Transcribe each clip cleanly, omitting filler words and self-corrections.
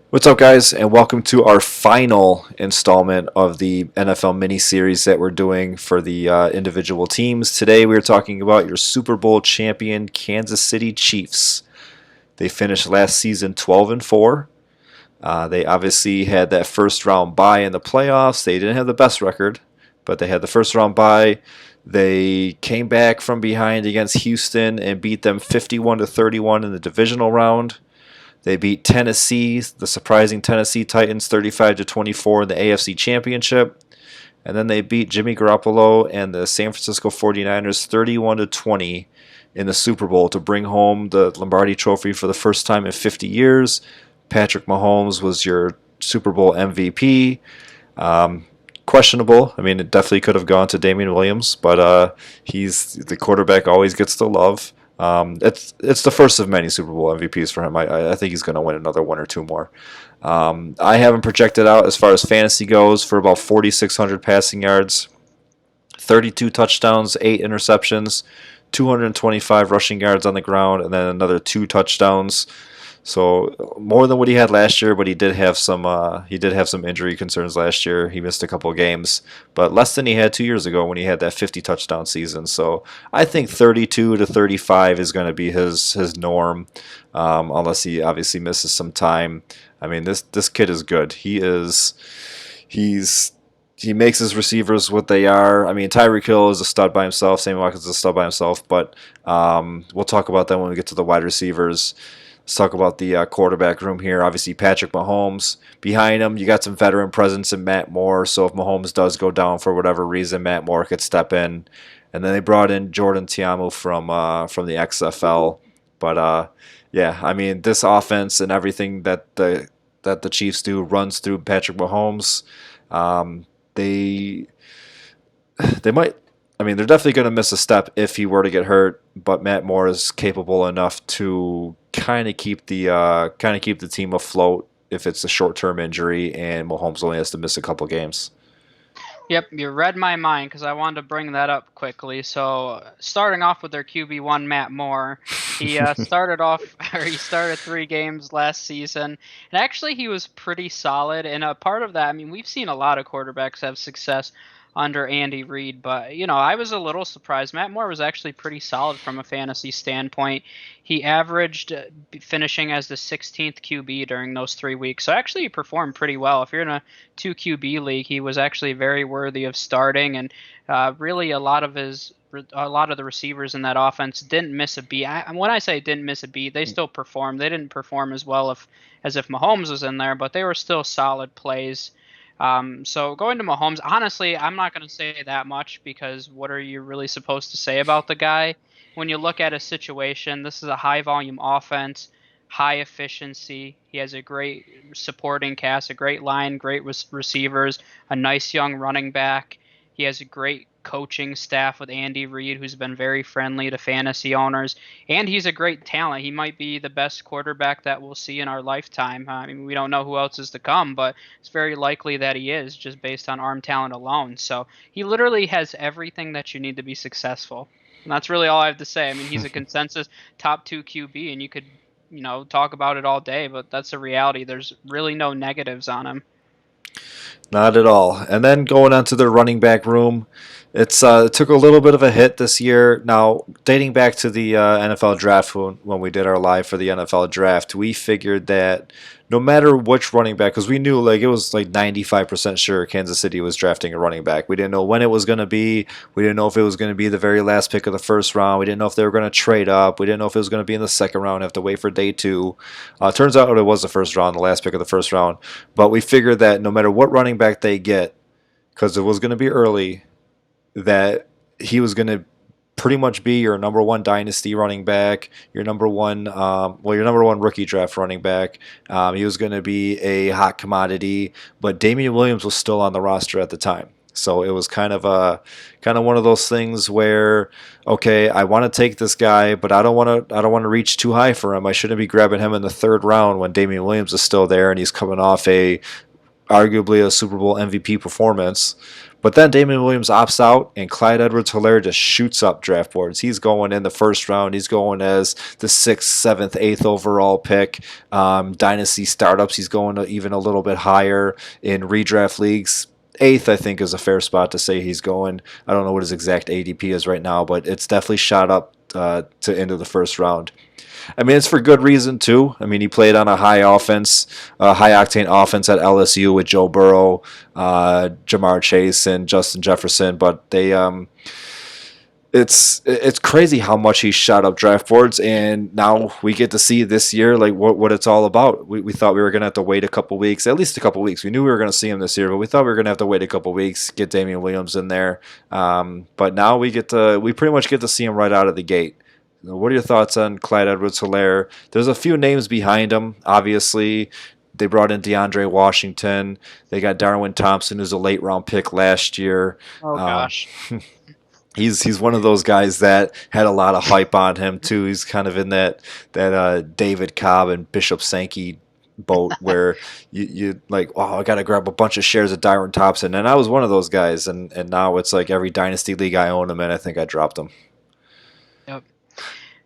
What's up, guys, and welcome to our final installment of the NFL mini series that we're doing for the individual teams. Today, we're talking about your Super Bowl champion Kansas City Chiefs. They finished last season 12-4. They obviously had that first round bye in the playoffs. They didn't have the best record, but they had the first round bye. They came back from behind against Houston and beat them 51-31 in the divisional round. They beat Tennessee, the surprising Tennessee Titans, 35-24 in the AFC Championship. And then they beat Jimmy Garoppolo and the San Francisco 49ers 31-20 in the Super Bowl to bring home the Lombardi Trophy for the first time in 50 years. Patrick Mahomes was your Super Bowl MVP. Questionable. I mean, it definitely could have gone to Damian Williams, but he's the quarterback always gets the love. It's the first of many Super Bowl MVPs for him. I think he's going to win another one or two more. I have him projected out as far as fantasy goes for about 4,600 passing yards, 32 touchdowns, 8 interceptions, 225 rushing yards on the ground, and then another 2 touchdowns. So more than what he had last year, but he did have some injury concerns last year. He missed a couple of games, but less than he had 2 years ago when he had that 50 touchdown season. So I think 32 to 35 is going to be his norm, unless he obviously misses some time. I mean, this kid is good. He makes his receivers what they are. I mean, Tyreek Hill is a stud by himself. Sammy Watkins is a stud by himself. But we'll talk about that when we get to the wide receivers. Let's talk about the quarterback room here. Obviously, Patrick Mahomes. Behind him, you got some veteran presence in Matt Moore. So if Mahomes does go down for whatever reason, Matt Moore could step in. And then they brought in Jordan Tiamu from the XFL. But yeah, I mean, this offense and everything that the Chiefs do runs through Patrick Mahomes. They they might. I mean, they're definitely going to miss a step if he were to get hurt. But Matt Moore is capable enough to kind of keep the team afloat if it's a short-term injury and Mahomes only has to miss a couple games. Yep, you read my mind because I wanted to bring that up quickly. So, starting off with their QB1, Matt Moore, he started off, or he started 3 games last season, and actually he was pretty solid. And a part of that, I mean, we've seen a lot of quarterbacks have success under Andy Reid, but I was a little surprised. Matt Moore was actually pretty solid from a fantasy standpoint. He averaged finishing as the 16th QB during those 3 weeks, so actually he performed pretty well. If you're in a 2 QB league, he was actually very worthy of starting, and really a lot of the receivers in that offense didn't miss a beat. When I say didn't miss a beat, they still performed. They didn't perform as well as if Mahomes was in there, but they were still solid plays. So going to Mahomes, honestly, I'm not going to say that much because what are you really supposed to say about the guy? When you look at a situation, this is a high volume offense, high efficiency. He has a great supporting cast, a great line, great receivers, a nice young running back. He has a great coaching staff with Andy Reid, who's been very friendly to fantasy owners, and he's a great talent. He might be the best quarterback that we'll see in our lifetime. I mean, we don't know who else is to come, but it's very likely that he is just based on arm talent alone. So he literally has everything that you need to be successful. And that's really all I have to say. I mean, he's a consensus top 2 QB, and you could, talk about it all day, but that's the reality. There's really no negatives on him. Not at all. And then going on to the running back room, it took a little bit of a hit this year. Now, dating back to the NFL draft when we did our live for the NFL draft, we figured that no matter which running back, because we knew like it was like 95% sure Kansas City was drafting a running back. We didn't know when it was going to be. We didn't know if it was going to be the very last pick of the first round. We didn't know if they were going to trade up. We didn't know if it was going to be in the second round. Have to wait for day 2. Turns out it was the first round, the last pick of the first round. But we figured that no matter what running back they get, because it was going to be early, that he was going to pretty much be your number one dynasty running back, your number one, your number one rookie draft running back. He was going to be a hot commodity, but Damian Williams was still on the roster at the time. So it was kind of one of those things where, okay, I want to take this guy, but I don't want to reach too high for him. I shouldn't be grabbing him in the third round when Damian Williams is still there and he's coming off a arguably a Super Bowl MVP performance. But then Damian Williams opts out, and Clyde Edwards-Helaire just shoots up draft boards. He's going in the first round. He's going as the sixth, seventh, eighth overall pick. Dynasty startups, he's going to even a little bit higher in redraft leagues. Eighth, I think, is a fair spot to say he's going. I don't know what his exact ADP is right now, but it's definitely shot up to into the first round. I mean, it's for good reason too. I mean, he played on a high offense, high octane offense at LSU with Joe Burrow, Jamar Chase, and Justin Jefferson. But it's crazy how much he shot up draft boards, and now we get to see this year like what it's all about. We thought we were gonna have to wait a couple weeks, at least a couple weeks. We knew we were gonna see him this year, but we thought we were gonna have to wait a couple weeks, get Damian Williams in there. But now we pretty much get to see him right out of the gate. What are your thoughts on Clyde Edwards-Helaire? There's a few names behind him. Obviously, they brought in DeAndre Washington. They got Darwin Thompson, who's a late round pick last year. Oh gosh. He's one of those guys that had a lot of hype on him too. He's kind of in that David Cobb and Bishop Sankey boat where you like, oh, I got to grab a bunch of shares of Darwin Thompson, and I was one of those guys, and now it's like every dynasty league I own him in, I think I dropped him. Yep.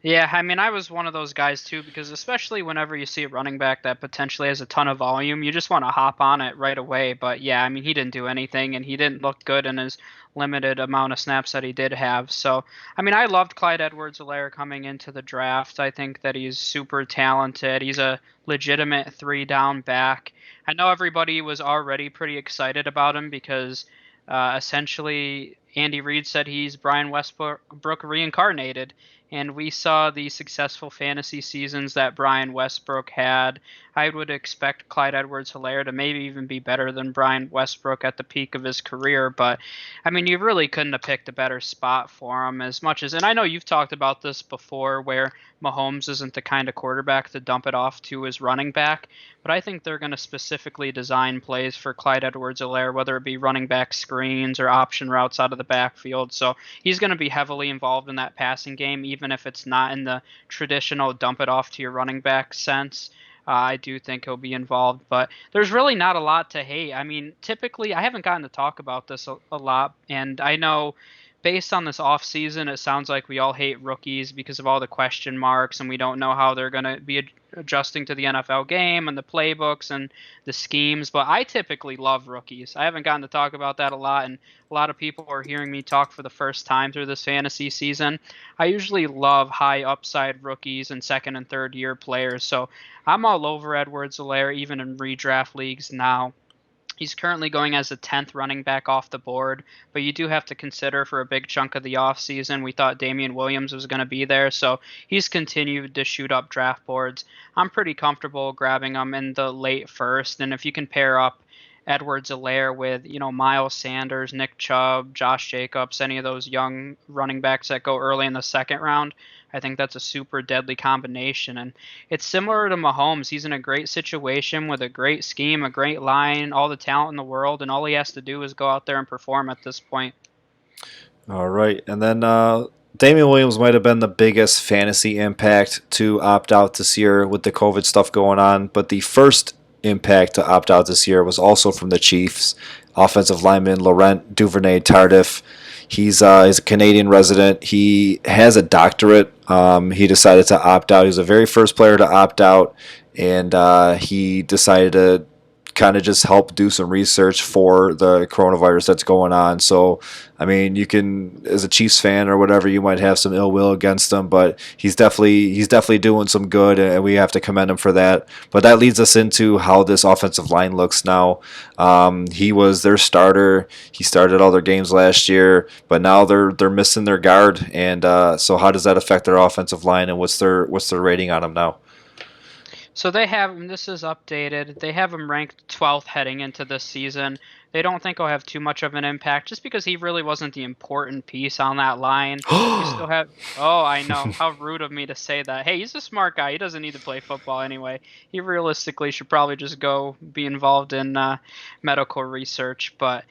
Yeah, I mean, I was one of those guys too, because especially whenever you see a running back that potentially has a ton of volume, you just want to hop on it right away. But yeah, I mean, he didn't do anything, and he didn't look good in his limited amount of snaps that he did have. So, I mean, I loved Clyde Edwards-Helaire coming into the draft. I think that he's super talented. He's a legitimate three-down back. I know everybody was already pretty excited about him because essentially Andy Reid said he's Brian Westbrook reincarnated, and we saw the successful fantasy seasons that Brian Westbrook had. I would expect Clyde Edwards-Helaire to maybe even be better than Brian Westbrook at the peak of his career, but I mean, you really couldn't have picked a better spot for him as much as, and I know you've talked about this before where Mahomes isn't the kind of quarterback to dump it off to his running back, but I think they're going to specifically design plays for Clyde Edwards-Helaire, whether it be running back screens or option routes out of the backfield. So he's going to be heavily involved in that passing game, even if it's not in the traditional dump it off to your running back sense. I do think he'll be involved, but there's really not a lot to hate. I mean, typically, I haven't gotten to talk about this a lot, and I know based on this offseason, it sounds like we all hate rookies because of all the question marks, and we don't know how they're going to be adjusting to the NFL game and the playbooks and the schemes. But I typically love rookies. I haven't gotten to talk about that a lot, and a lot of people are hearing me talk for the first time through this fantasy season. I usually love high upside rookies and second and third year players. So I'm all over Edwards-Helaire, even in redraft leagues now. He's currently going as the 10th running back off the board, but you do have to consider for a big chunk of the offseason, we thought Damian Williams was going to be there, so he's continued to shoot up draft boards. I'm pretty comfortable grabbing him in the late first, and if you can pair up Edwards-Helaire with, Miles Sanders, Nick Chubb, Josh Jacobs, any of those young running backs that go early in the second round, I think that's a super deadly combination. And it's similar to Mahomes. He's in a great situation with a great scheme, a great line, all the talent in the world, and all he has to do is go out there and perform at this point. All right, and then Damian Williams might have been the biggest fantasy impact to opt out this year with the COVID stuff going on, but the first impact to opt out this year was also from the Chiefs. Offensive lineman Laurent Duvernay-Tardif. He's a Canadian resident. He has a doctorate. He decided to opt out. He was the very first player to opt out, and he decided to kind of just help do some research for the coronavirus that's going on. So, I mean, you can, as a Chiefs fan or whatever, you might have some ill will against him, but he's definitely doing some good, and we have to commend him for that. But that leads us into how this offensive line looks now. He was their starter. He started all their games last year, but now they're missing their guard, and so how does that affect their offensive line, and what's their rating on him now? So they have him, this is updated, they have him ranked 12th heading into this season. They don't think he'll have too much of an impact just because he really wasn't the important piece on that line. You still have, oh, I know, how rude of me to say that. Hey, he's a smart guy. He doesn't need to play football anyway. He realistically should probably just go be involved in medical research. But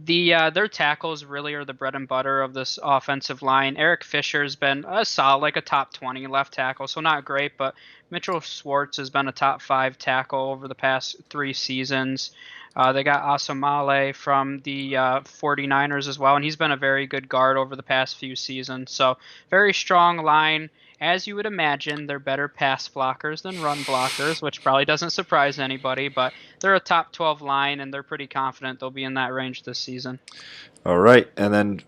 Their tackles really are the bread and butter of this offensive line. Eric Fisher's been a solid, like a top 20 left tackle, so not great, but Mitchell Schwartz has been a top 5 tackle over the past 3 seasons. They got Asamale from the 49ers as well, and he's been a very good guard over the past few seasons. So very strong line. As you would imagine, they're better pass blockers than run blockers, which probably doesn't surprise anybody, but they're a top 12 line, and they're pretty confident they'll be in that range this season. All right, and then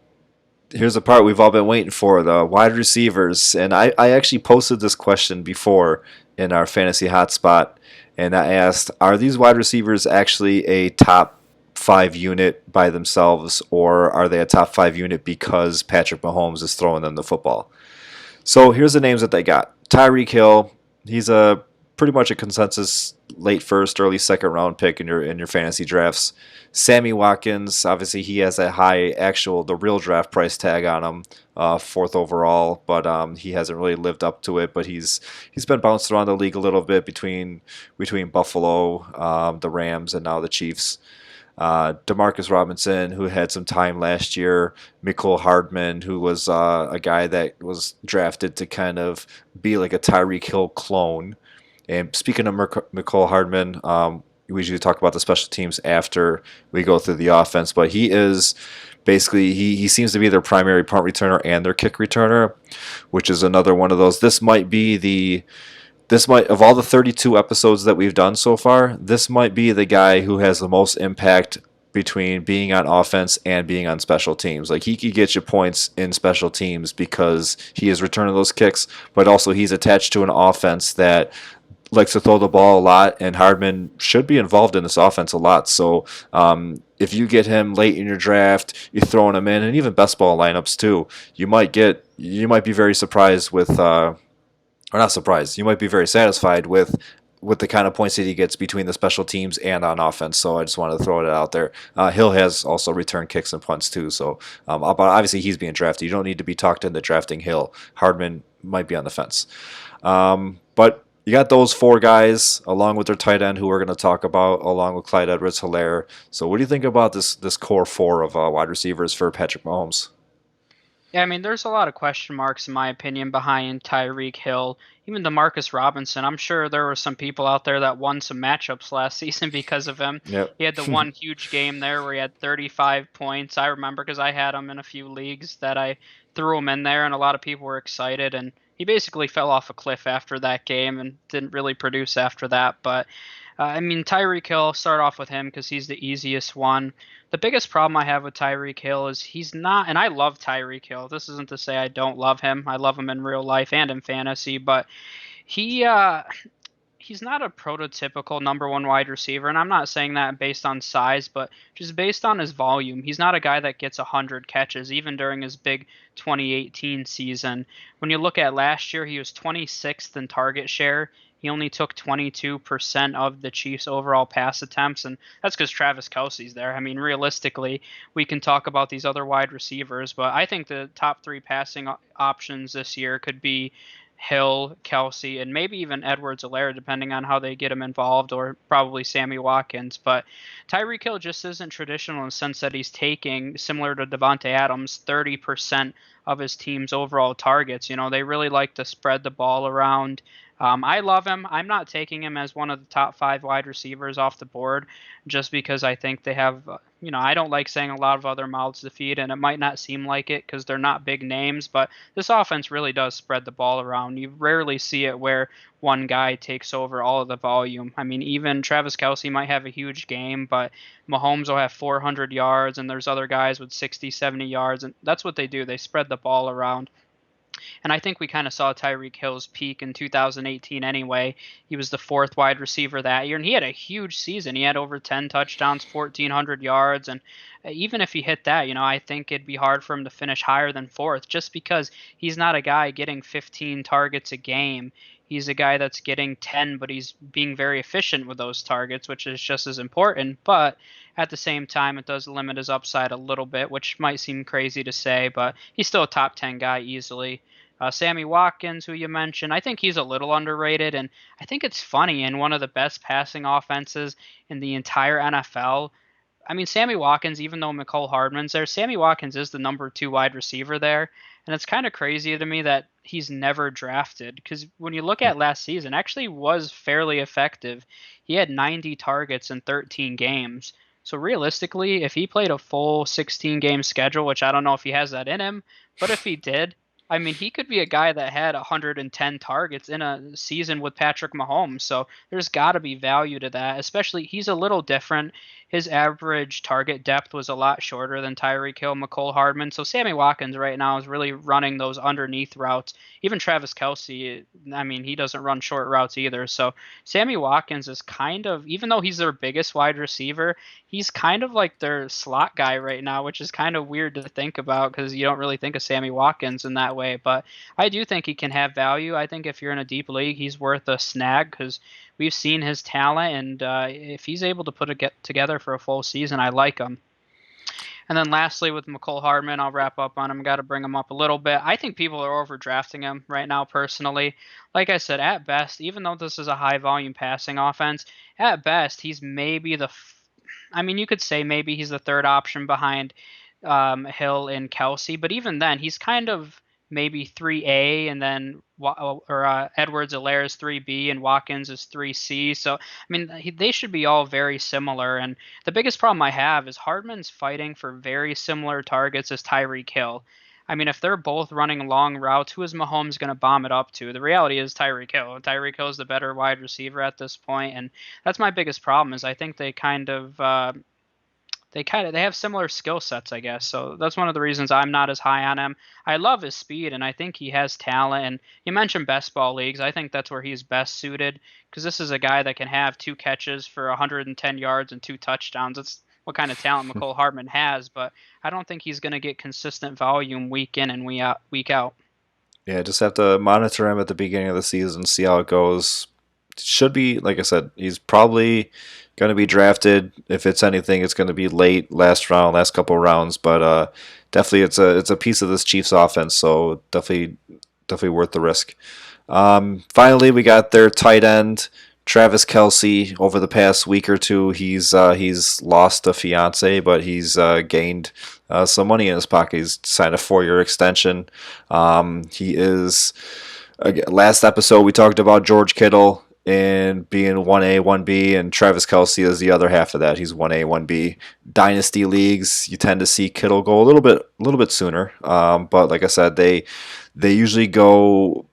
here's the part we've all been waiting for, the wide receivers. And I actually posted this question before in our fantasy hotspot, and I asked, are these wide receivers actually a top 5 unit by themselves, or are they a top 5 unit because Patrick Mahomes is throwing them the football? So here's the names that they got. Tyreek Hill, he's a pretty much a consensus late first, early second round pick in your fantasy drafts. Sammy Watkins, obviously he has a high the real draft price tag on him, fourth overall, but he hasn't really lived up to it. But he's been bounced around the league a little bit between Buffalo, the Rams, and now the Chiefs. Demarcus Robinson, who had some time last year, Mecole Hardman, who was a guy that was drafted to kind of be like a Tyreek Hill clone. And speaking of Mecole Hardman, we usually talk about the special teams after we go through the offense, but he is basically he seems to be their primary punt returner and their kick returner, which is another one of those. This might, of all the 32 episodes that we've done so far, this might be the guy who has the most impact between being on offense and being on special teams. Like, he could get you points in special teams because he is returning those kicks, but also he's attached to an offense that likes to throw the ball a lot, and Hardman should be involved in this offense a lot. So if you get him late in your draft, you're throwing him in, and even best ball lineups too, you might be very surprised with or not surprised. You might be very satisfied with the kind of points that he gets between the special teams and on offense. So I just wanted to throw it out there. Hill has also returned kicks and punts too. So but obviously he's being drafted. You don't need to be talked into drafting Hill. Hardman might be on the fence. But you got those four guys along with their tight end who we're going to talk about, along with Clyde Edwards-Helaire. So what do you think about this core four of wide receivers for Patrick Mahomes? Yeah, I mean, there's a lot of question marks, in my opinion, behind Tyreek Hill, even Demarcus Robinson. I'm sure there were some people out there that won some matchups last season because of him. Yep. He had the one huge game there where he had 35 points. I remember because I had him in a few leagues that I threw him in there, and a lot of people were excited. And he basically fell off a cliff after that game and didn't really produce after that. But I mean, Tyreek Hill, start off with him because he's the easiest one. The biggest problem I have with Tyreek Hill is he's not, and I love Tyreek Hill. This isn't to say I don't love him. I love him in real life and in fantasy, but he he's not a prototypical number one wide receiver, and I'm not saying that based on size, but just based on his volume. He's not a guy that gets 100 catches, even during his big 2018 season. When you look at last year, he was 26th in target share. He only took 22% of the Chiefs' overall pass attempts, and that's because Travis Kelce's there. I mean, realistically, we can talk about these other wide receivers, but I think the top three passing options this year could be Hill, Kelsey, and maybe even Edwards-Helaire, depending on how they get him involved, or probably Sammy Watkins. But Tyreek Hill just isn't traditional in the sense that he's taking, similar to Devontae Adams, 30% of his team's overall targets. You know, they really like to spread the ball around. I love him. I'm not taking him as one of the top 5 wide receivers off the board just because I think they have, I don't like saying a lot of other mouths to feed, and it might not seem like it because they're not big names, but this offense really does spread the ball around. You rarely see it where one guy takes over all of the volume. I mean, even Travis Kelce might have a huge game, but Mahomes will have 400 yards, and there's other guys with 60, 70 yards, and that's what they do. They spread the ball around. And I think we kind of saw Tyreek Hill's peak in 2018 anyway. He was the 4th wide receiver that year, and he had a huge season. He had over 10 touchdowns, 1,400 yards, and even if he hit that, I think it'd be hard for him to finish higher than 4th just because he's not a guy getting 15 targets a game. He's a guy that's getting 10, but he's being very efficient with those targets, which is just as important. But at the same time, it does limit his upside a little bit, which might seem crazy to say, but he's still a top 10 guy easily. Sammy Watkins, who you mentioned, I think he's a little underrated, and I think it's funny in one of the best passing offenses in the entire NFL. I mean, Sammy Watkins, even though McCole Hardman's there, Sammy Watkins is the number 2 wide receiver there. And it's kind of crazy to me that he's never drafted because when you look at last season, actually was fairly effective. He had 90 targets in 13 games. So realistically, if he played a full 16 game schedule, which I don't know if he has that in him, but if he did, I mean, he could be a guy that had 110 targets in a season with Patrick Mahomes. So there's got to be value to that, especially he's a little different. His average target depth was a lot shorter than Tyreek Hill, McCole Hardman. So Sammy Watkins right now is really running those underneath routes. Even Travis Kelce, I mean, he doesn't run short routes either. So Sammy Watkins is kind of, even though he's their biggest wide receiver, he's kind of like their slot guy right now, which is kind of weird to think about because you don't really think of Sammy Watkins in that way. But I do think he can have value. I think if you're in a deep league, he's worth a snag because we've seen his talent, and if he's able to put it get together for a full season, I like him. And then lastly, with McCole Hardman, I'll wrap up on him. Got to bring him up a little bit. I think people are overdrafting him right now, personally. Like I said, at best, even though this is a high volume passing offense, at best, he's maybe I mean, you could say maybe he's the third option behind Hill and Kelce, but even then, he's kind of maybe 3A, and then Edwards-Helaire is 3B, and Watkins is 3C. So, I mean, they should be all very similar. And the biggest problem I have is Hardman's fighting for very similar targets as Tyreek Hill. I mean, if they're both running long routes, who is Mahomes going to bomb it up to? The reality is Tyreek Hill. Tyreek Hill is the better wide receiver at this point, and that's my biggest problem. Is I think they have similar skill sets, I guess. So that's one of the reasons I'm not as high on him. I love his speed, and I think he has talent. And you mentioned best ball leagues. I think that's where he's best suited because this is a guy that can have 2 catches for 110 yards and 2 touchdowns. That's what kind of talent McCole Hardman has, but I don't think he's going to get consistent volume week in and week out. Yeah, just have to monitor him at the beginning of the season, see how it goes. Should be, like I said, he's probably going to be drafted. If it's anything, it's going to be late, last round, last couple rounds. But definitely, it's a piece of this Chiefs offense, so definitely worth the risk. Finally, we got their tight end, Travis Kelce. Over the past week or two, he's lost a fiance, but he's gained some money in his pocket. He's signed a 4-year extension. He is. Last episode, we talked about George Kittle and being 1A, 1B, and Travis Kelce is the other half of that. He's 1A, 1B. Dynasty leagues, you tend to see Kittle go a little bit sooner. But like I said, they usually go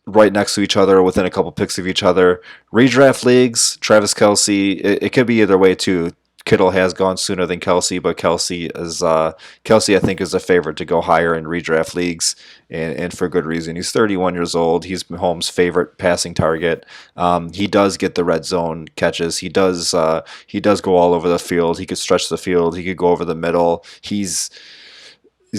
right next to each other, within a couple picks of each other. Redraft leagues, Travis Kelce, it could be either way too. Kittle has gone sooner than Kelce, but Kelce I think is a favorite to go higher in redraft leagues, and for good reason. He's 31 years old. He's Mahomes' favorite passing target. He does get the red zone catches. He does go all over the field. He could stretch the field. He could go over the middle. He's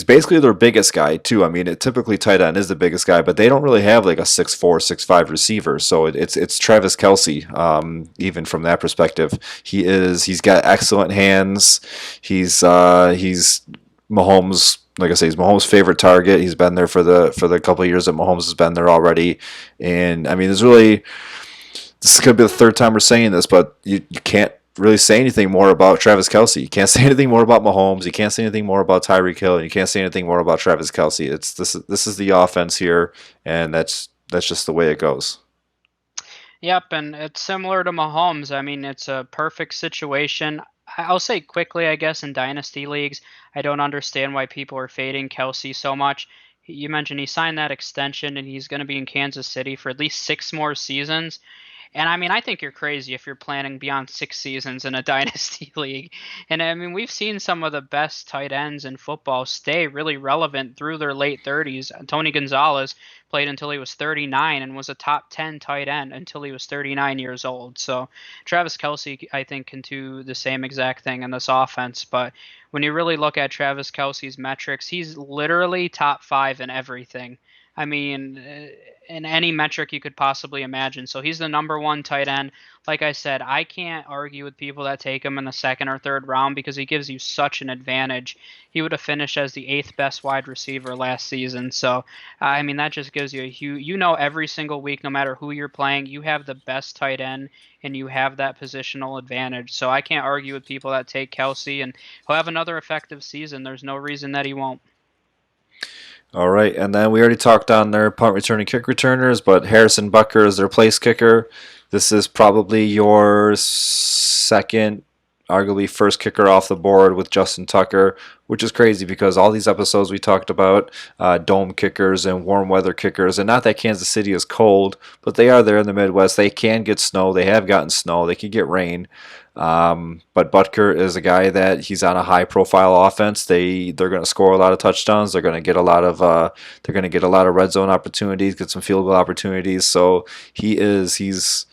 basically their biggest guy too. I mean, typically tight end is the biggest guy, but they don't really have like a 6'4", 6'5" receiver. So it's Travis Kelce. Even from that perspective, he's got excellent hands. He's Mahomes. Like I say, he's Mahomes' favorite target. He's been there for the couple of years that Mahomes has been there already. And I mean, this is going to be the third time we're saying this, but you can't really say anything more about Travis Kelce. You can't say anything more about Mahomes. You can't say anything more about Tyreek Hill. And you can't say anything more about Travis Kelce. This is the offense here, and that's just the way it goes. Yep, and it's similar to Mahomes. I mean, it's a perfect situation. I'll say quickly, I guess, in dynasty leagues, I don't understand why people are fading Kelsey so much. You mentioned he signed that extension, and he's going to be in Kansas City for at least 6 more seasons. And I mean, I think you're crazy if you're planning beyond 6 seasons in a dynasty league. And I mean, we've seen some of the best tight ends in football stay really relevant through their late 30s. Tony Gonzalez played until he was 39 and was a top 10 tight end until he was 39 years old. So Travis Kelce, I think, can do the same exact thing in this offense. But when you really look at Travis Kelce's metrics, he's literally top 5 in everything. I mean, in any metric you could possibly imagine. So he's the number one tight end. Like I said, I can't argue with people that take him in the second or third round because he gives you such an advantage. He would have finished as the eighth best wide receiver last season. So, I mean, that just gives you a huge, every single week, no matter who you're playing, you have the best tight end and you have that positional advantage. So I can't argue with people that take Kelsey, and he'll have another effective season. There's no reason that he won't. All right, and then we already talked on their punt returning kick returners, but Harrison Butker is their place kicker. This is probably your second, arguably first kicker off the board with Justin Tucker, which is crazy because all these episodes we talked about dome kickers and warm weather kickers, and not that Kansas City is cold, but they are there in the Midwest. They can get snow. They have gotten snow. They can get rain. But Butker is a guy that he's on a high profile offense. They're going to score a lot of touchdowns. They're going to get a lot of red zone opportunities, get some field goal opportunities. So he's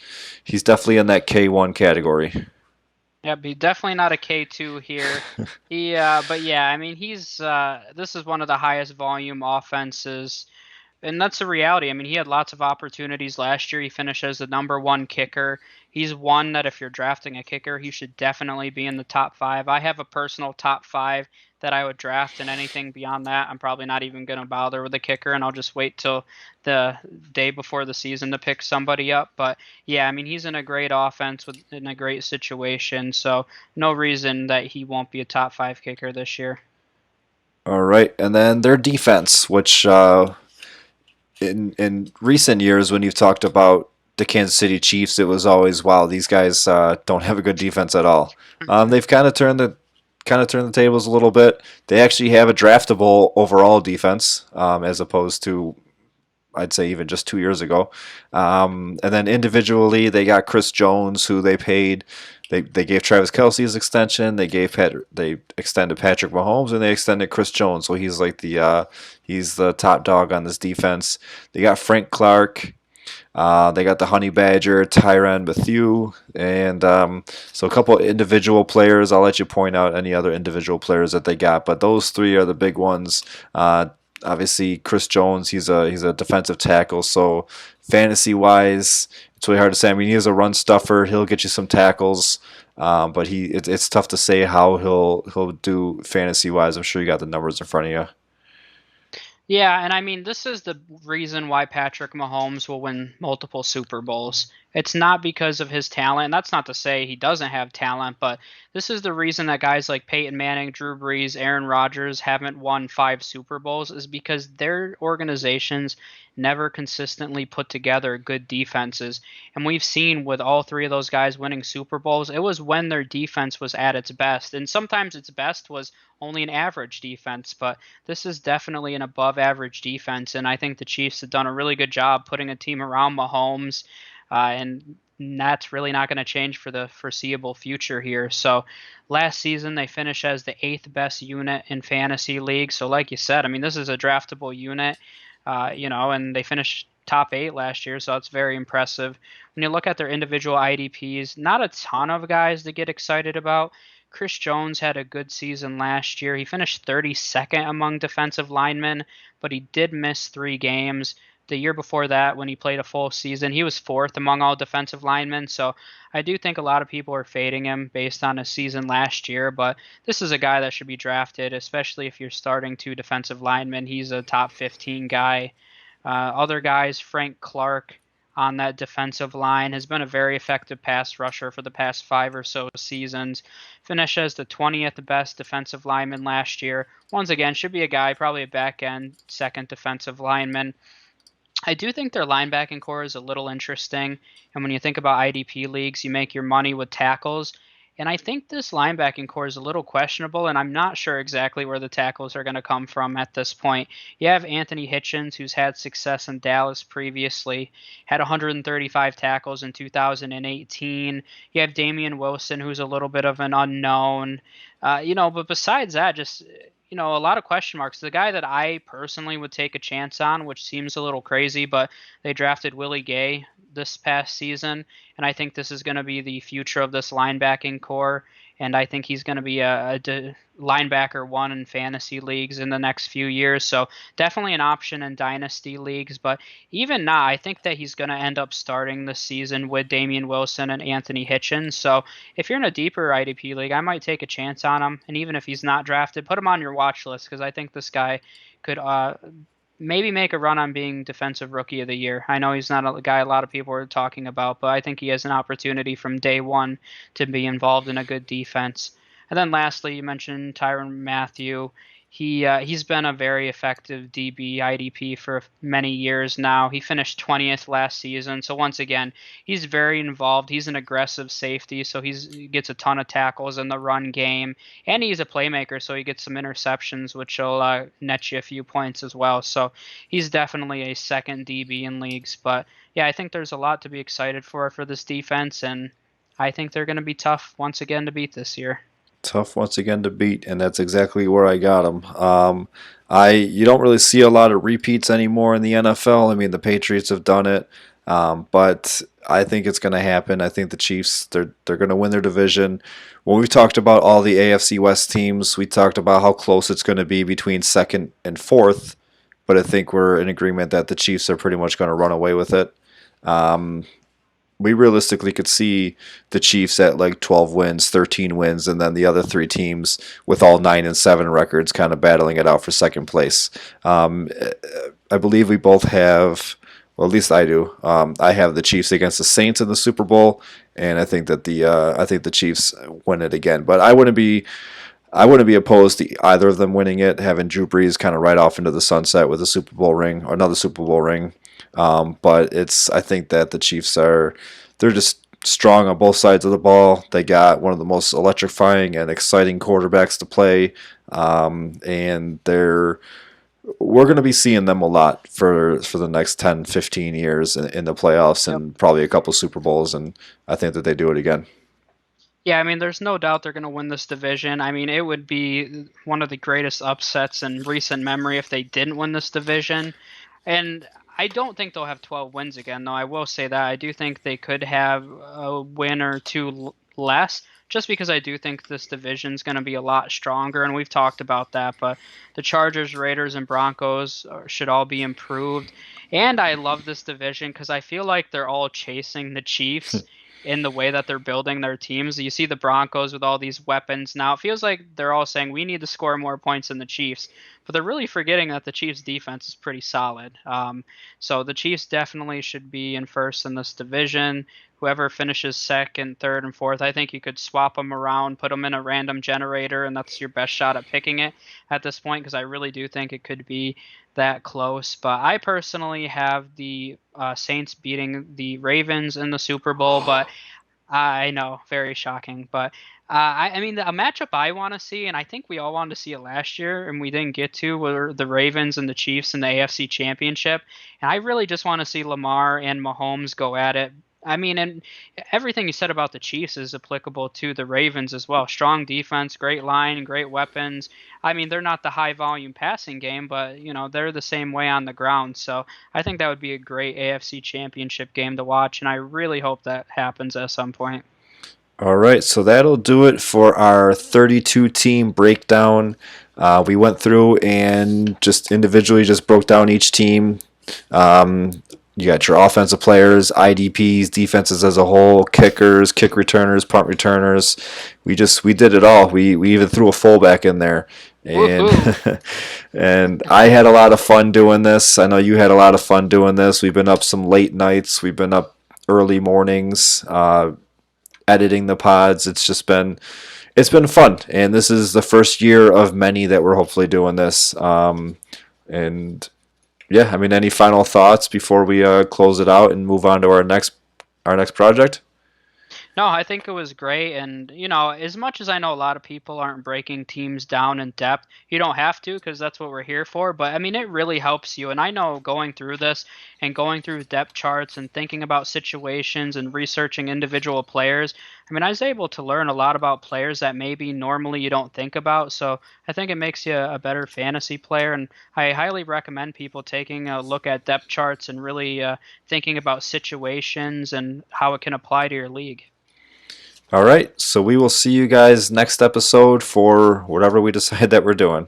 definitely in that K1 category. Yeah, be definitely not a K2 here. But yeah, I mean, this is one of the highest volume offenses, and that's the reality. I mean, he had lots of opportunities last year. He finished as the number one kicker. He's one that if you're drafting a kicker, he should definitely be in the top five. I have a personal top five that I would draft, and anything beyond that, I'm probably not even going to bother with a kicker, and I'll just wait till the day before the season to pick somebody up. But yeah, I mean, he's in a great offense in a great situation, so no reason that he won't be a top five kicker this year. All right, and then their defense, which in recent years when you've talked about the Kansas City Chiefs, it was always wow, these guys don't have a good defense at all. They've kind of turned the tables a little bit. They actually have a draftable overall defense as opposed to I'd say even just 2 years ago. And then individually, they got Chris Jones, who they paid. They gave Travis Kelce his extension. They extended Patrick Mahomes, and they extended Chris Jones. So he's the top dog on this defense. They got Frank Clark. They got the Honey Badger, Tyrann Mathieu, and so a couple individual players. I'll let you point out any other individual players that they got, but those three are the big ones. Obviously, Chris Jones, he's a defensive tackle, so fantasy wise, it's really hard to say. I mean, he is a run stuffer. He'll get you some tackles, but it's tough to say how he'll do fantasy wise. I'm sure you got the numbers in front of you. Yeah, and I mean, this is the reason why Patrick Mahomes will win multiple Super Bowls. It's not because of his talent, and that's not to say he doesn't have talent, but this is the reason that guys like Peyton Manning, Drew Brees, Aaron Rodgers haven't won 5 Super Bowls is because their organizations never consistently put together good defenses. And we've seen with all three of those guys winning Super Bowls, it was when their defense was at its best. And sometimes its best was only an average defense, but this is definitely an above average defense. And I think the Chiefs have done a really good job putting a team around Mahomes. And that's really not going to change for the foreseeable future here. So last season, they finished as the eighth best unit in fantasy league. So like you said, I mean, this is a draftable unit, and they finished top eight last year. So it's very impressive. When you look at their individual IDPs, not a ton of guys to get excited about. Chris Jones had a good season last year. He finished 32nd among defensive linemen, but he did miss 3 games. The year before that, when he played a full season, he was fourth among all defensive linemen. So I do think a lot of people are fading him based on his season last year. But this is a guy that should be drafted, especially if you're starting 2 defensive linemen. He's a top 15 guy. Other guys, Frank Clark on that defensive line has been a very effective pass rusher for the past 5 or so seasons. Finished as the 20th best defensive lineman last year. Once again, should be a guy, probably a back end second defensive lineman. I do think their linebacking core is a little interesting. And when you think about IDP leagues, you make your money with tackles. And I think this linebacking core is a little questionable, and I'm not sure exactly where the tackles are going to come from at this point. You have Anthony Hitchens, who's had success in Dallas previously, had 135 tackles in 2018. You have Damian Wilson, who's a little bit of an unknown. But besides that, just a lot of question marks. The guy that I personally would take a chance on, which seems a little crazy, but they drafted Willie Gay this past season, and I think this is going to be the future of this linebacking core. and I think he's going to be a linebacker one in fantasy leagues in the next few years. So definitely an option in dynasty leagues. But even now, I think that he's going to end up starting the season with Damian Wilson and Anthony Hitchens. So if you're in a deeper IDP league, I might take a chance on him. And even if he's not drafted, put him on your watch list because I think this guy could maybe make a run on being defensive rookie of the year. I know he's not a guy a lot of people are talking about, but I think he has an opportunity from day one to be involved in a good defense. And then lastly, you mentioned Tyrann Mathieu. He's been a very effective DB IDP for many years now. He finished 20th last season. So once again, he's very involved. He's an aggressive safety, so he gets a ton of tackles in the run game, and he's a playmaker, so he gets some interceptions, which will net you a few points as well. So he's definitely a second DB in leagues. But yeah, I think there's a lot to be excited for this defense, and I think they're going to be tough once again to beat this year. Tough once again to beat, and that's exactly where I got them. I you don't really see a lot of repeats anymore in the NFL. I mean, the Patriots have done it, but I think it's going to happen. I think the Chiefs they're going to win their division. When we talked about all the AFC West teams, we talked about how close it's going to be between second and fourth, but I think we're in agreement that the Chiefs are pretty much going to run away with it. Um, we realistically could see the Chiefs at like 12 wins, 13 wins, and then the other three teams with all 9-7 records kind of battling it out for second place. Um, I believe we both have, well, at least I do. I have the Chiefs against the Saints in the Super Bowl, and I think the Chiefs win it again. But I wouldn't be opposed to either of them winning it, having Drew Brees kind of ride off into the sunset with a Super Bowl ring or another Super Bowl ring. But I think that the Chiefs they're just strong on both sides of the ball. They got one of the most electrifying and exciting quarterbacks to play, and we're going to be seeing them a lot for the next 10, 15 years in the playoffs Yep. and probably a couple Super Bowls, and I think that they do it again. Yeah, I mean, there's no doubt they're going to win this division. I mean, it would be one of the greatest upsets in recent memory if they didn't win this division. And I don't think they'll have 12 wins again, though. I will say that I do think they could have a win or two less, just because I do think this division's going to be a lot stronger. And we've talked about that, but the Chargers, Raiders, and Broncos should all be improved. And I love this division because I feel like they're all chasing the Chiefs in the way that they're building their teams. You see the Broncos with all these weapons. Now it feels like they're all saying we need to score more points than the Chiefs, but they're really forgetting that the Chiefs' defense is pretty solid. So the Chiefs definitely should be in first in this division. Whoever finishes second, third, and fourth, I think you could swap them around, put them in a random generator, and that's your best shot at picking it at this point because I really do think it could be that close. But I personally have the Saints beating the Ravens in the Super Bowl, but I know, very shocking. But I mean, a matchup I want to see, and I think we all wanted to see it last year, and we didn't get to, were the Ravens and the Chiefs in the AFC Championship. And I really just want to see Lamar and Mahomes go at it. I mean, and everything you said about the Chiefs is applicable to the Ravens as well. Strong defense, great line, great weapons. I mean, they're not the high volume passing game, but they're the same way on the ground. So I think that would be a great AFC Championship game to watch, and I really hope that happens at some point. All right, so that'll do it for our 32 team breakdown. We went through and just individually just broke down each team. You got your offensive players, IDPs, defenses as a whole, kickers, kick returners, punt returners. We did it all. We even threw a fullback in there, and Woohoo! and I had a lot of fun doing this. I know you had a lot of fun doing this. We've been up some late nights. We've been up early mornings, editing the pods. It's been fun, and this is the first year of many that we're hopefully doing this. And yeah, I mean, any final thoughts before we close it out and move on to our next project? No, I think it was great. And, as much as I know a lot of people aren't breaking teams down in depth, you don't have to because that's what we're here for. But, I mean, it really helps you. And I know going through this and going through depth charts and thinking about situations and researching individual players, I mean, I was able to learn a lot about players that maybe normally you don't think about. So I think it makes you a better fantasy player. And I highly recommend people taking a look at depth charts and really thinking about situations and how it can apply to your league. All right, so we will see you guys next episode for whatever we decide that we're doing.